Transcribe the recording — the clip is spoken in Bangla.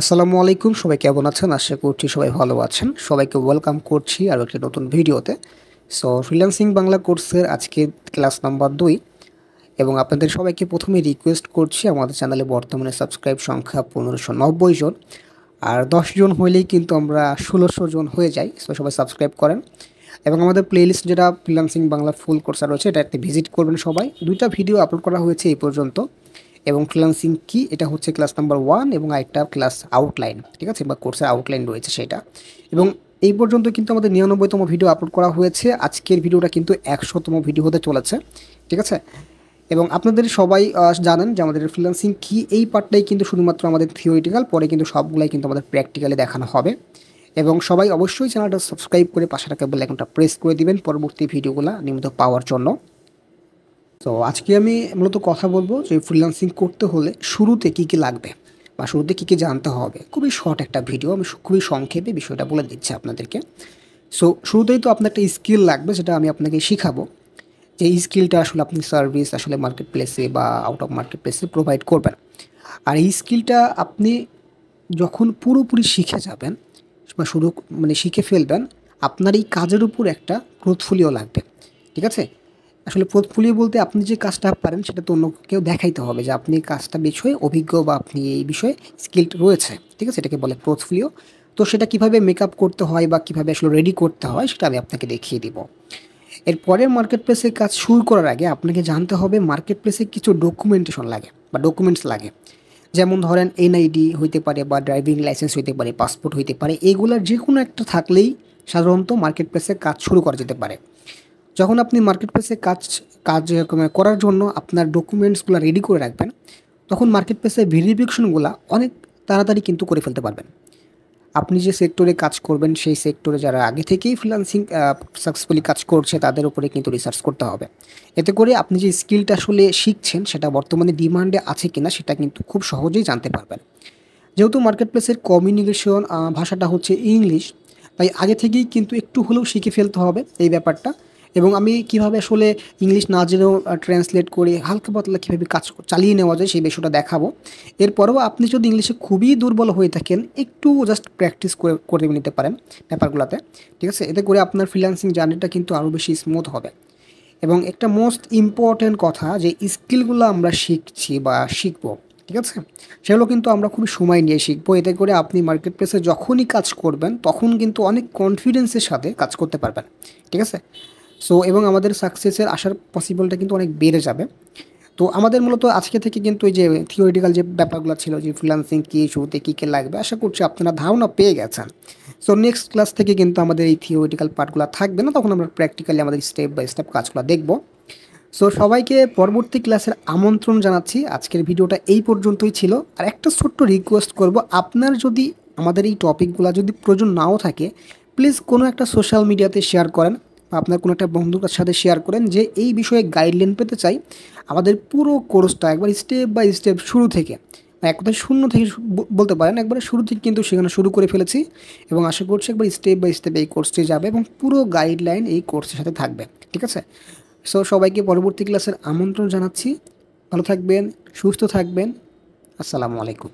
আসসালামু আলাইকুম, সবাই কেমন আছেন? আশা করছি সবাই ভালো আছেন। সবাইকে ওয়েলকাম করছি আরও একটি নতুন ভিডিওতে। সো ফ্রিল্যান্সিং বাংলা কোর্সের আজকে ক্লাস নাম্বার 2 এবং আপনাদের সবাইকে প্রথমে রিকোয়েস্ট করছি, আমাদের চ্যানেলে বর্তমানে সাবস্ক্রাইব সংখ্যা 1590 জন, আর 10 জন হইলেই কিন্তু আমরা 1600 জন হয়ে যাই। সো সবাই সাবস্ক্রাইব করেন এবং আমাদের প্লেলিস্ট যেটা ফ্রিল্যান্সিং বাংলা ফুল কোর্স রয়েছে এটাতে ভিজিট করবেন সবাই। 2টা ভিডিও আপলোড করা হয়েছে এই পর্যন্ত এবং ফ্রিল্যান্সিং কি এটা হচ্ছে ক্লাস নাম্বার 1 এবং আরেকটা ক্লাস আউটলাইন, ঠিক আছে, বা কোর্সের আউটলাইন রয়েছে সেটা। এবং এই পর্যন্ত কিন্তু আমাদের 99তম ভিডিও আপলোড করা হয়েছে। আজকের ভিডিওটা কিন্তু 100তম ভিডিও হতে চলেছে, ঠিক আছে। এবং আপনাদের সবাই জানেন যে আমাদের ফ্রিল্যান্সিং কি এই পার্টটাই কিন্তু শুধুমাত্র আমাদের থিওরিটিক্যাল, পরে কিন্তু সবগুলাই কিন্তু আমাদের প্র্যাকটিক্যালি দেখানো হবে। এবং সবাই অবশ্যই চ্যানেলটা সাবস্ক্রাইব করে পাশে থাকা বেল আইকনটা প্রেস করে দিবেন পরবর্তী ভিডিওগুলো নিয়মিত পাওয়ার জন্য। তো আজকে আমি মূলত কথা বলবো যে ফ্রিল্যান্সিং করতে হলে শুরুতে কী কী লাগবে বা শুরুতে কী কী জানতে হবে। খুবই শর্ট একটা ভিডিও, আমি খুবই সংক্ষেপে বিষয়টা বলে দিচ্ছি আপনাদেরকে। সো শুরুতেই তো আপনার একটা স্কিল লাগবে, যেটা আমি আপনাকে শিখাবো, যে এই স্কিলটা আসলে আপনি সার্ভিস আসলে মার্কেট প্লেসে বা আউট অফ মার্কেট প্লেসে প্রোভাইড করবেন। আর এই স্কিলটা আপনি যখন পুরোপুরি শিখে যাবেন বা শুরু শিখে ফেলবেন, আপনার এই কাজের উপর একটা পোর্টফোলিও লাগবে, ঠিক আছে। আসলে পোর্টফোলিও বলতে আপনি যে কাজটা পারেন সেটা তো অন্য কেউ দেখাইতে হবে যে আপনি কাজটা বিষয়ে অভিজ্ঞ বা আপনি এই বিষয়ে স্কিলড রয়েছে, ঠিক আছে, এটাকে বলে পোর্টফোলিও। তো সেটা কিভাবে মেকআপ করতে হয় বা কিভাবে আসলে রেডি করতে হয় সেটা আমি আপনাকে দেখিয়ে দিব। এরপরে মার্কেট প্লেসে কাজ শুরু করার আগে আপনাকে জানতে হবে মার্কেট প্লেসে কিছু ডকুমেন্টেশন লাগে বা ডকুমেন্টস লাগে। যেমন ধরেন এনআইডি হইতে পারে বা ড্রাইভিং লাইসেন্স হইতে পারে, পাসপোর্ট হইতে পারে, এগুলোর যে কোনো একটা থাকলেই সাধারণত মার্কেট প্লেসে কাজ শুরু করা যেতে পারে। যখন আপনি মার্কেট প্লেসে কাজ কাজ করার জন্য আপনার ডকুমেন্টসগুলো রেডি করে রাখবেন, তখন মার্কেট প্লেসে ভেরিফিকেশনগুলো অনেক তাড়াতাড়ি কিন্তু করে ফেলতে পারবেন। আপনি যে সেক্টরে কাজ করবেন সেই সেক্টরে যারা আগে থেকেই ফ্রিল্যান্সিং সাকসেসফুলি কাজ করছে তাদের উপরে কিন্তু রিসার্চ করতে হবে। এতে করে আপনি যে স্কিলটা আসলে শিখছেন সেটা বর্তমানে ডিমান্ডে আছে কিনা সেটা কিন্তু খুব সহজেই জানতে পারবেন। যেহেতু মার্কেট প্লেসের কমিউনিকেশন ভাষাটা হচ্ছে ইংলিশ, তাই আগে থেকেই কিন্তু একটু হলেও শিখে ফেলতে হবে এই ব্যাপারটা। এবং আমি কিভাবে আসলে ইংলিশ না জেনেও ট্রান্সলেট করে হালকা পাতলা কীভাবে কাজ চালিয়ে নেওয়া যায় সেই বিষয়টা দেখাবো। এরপরেও আপনি যদি ইংলিশে খুবই দুর্বল হয়ে থাকেন, একটু জাস্ট প্র্যাকটিস করে নিতে পারেন ব্যাপারগুলোতে, ঠিক আছে। এতে করে আপনার ফ্রিল্যান্সিং জার্নিটা কিন্তু আরও বেশি স্মুথ হবে। এবং একটা মোস্ট ইম্পর্ট্যান্ট কথা, যে স্কিলগুলো আমরা শিখছি বা শিখবো, ঠিক আছে, সেগুলো কিন্তু আমরা খুবই সময় নিয়ে শিখবো। এতে করে আপনি মার্কেট প্লেসে যখনই কাজ করবেন তখন কিন্তু অনেক কনফিডেন্সের সাথে কাজ করতে পারবেন, ঠিক আছে। সো এবং আমাদের সাকসেসের আসার পসিবলটা কিন্তু অনেক বেড়ে যাবে। তো আমাদের মূলত আজকে থেকে কিন্তু এই যে থিওরিটিক্যাল যে ব্যাপারগুলো ছিল, যে ফ্রিল্যান্সিং কী, শুরুতে কী কী লাগবে, আশা করছি আপনারা ধারণা পেয়ে গেছেন। সো নেক্সট ক্লাস থেকে কিন্তু আমাদের এই থিওরিটিক্যাল পার্টগুলো থাকবে না, তখন আমরা প্র্যাকটিক্যালি আমাদের স্টেপ বাই স্টেপ কাজগুলো দেখব। সো সবাইকে পরবর্তী ক্লাসের আমন্ত্রণ জানাচ্ছি। আজকের ভিডিওটা এই পর্যন্তই ছিল। আর একটা ছোট্ট রিকোয়েস্ট করব, আপনার যদি আমাদের এই টপিকগুলো যদি প্রয়োজন নাও থাকে, প্লিজ কোনো একটা সোশ্যাল মিডিয়াতে শেয়ার করেন বা আপনার কোনো একটা বন্ধুর সাথে শেয়ার করেন যে এই বিষয়ে গাইডলাইন পেতে চাই। আমাদের পুরো কোর্সটা একবার স্টেপ বাই স্টেপ শুরু থেকে, এক কথায় শূন্য থেকে বলতে পারেন, একবারে শুরু থেকে কিন্তু সেখানে শুরু করে ফেলেছি। এবং আশা করছি একবার স্টেপ বাই স্টেপ এই কোর্সটি যাবে এবং পুরো গাইডলাইন এই কোর্সের সাথে থাকবে, ঠিক আছে। সো সবাইকে পরবর্তী ক্লাসের আমন্ত্রণ জানাচ্ছি। ভালো থাকবেন, সুস্থ থাকবেন। আসসালামু আলাইকুম।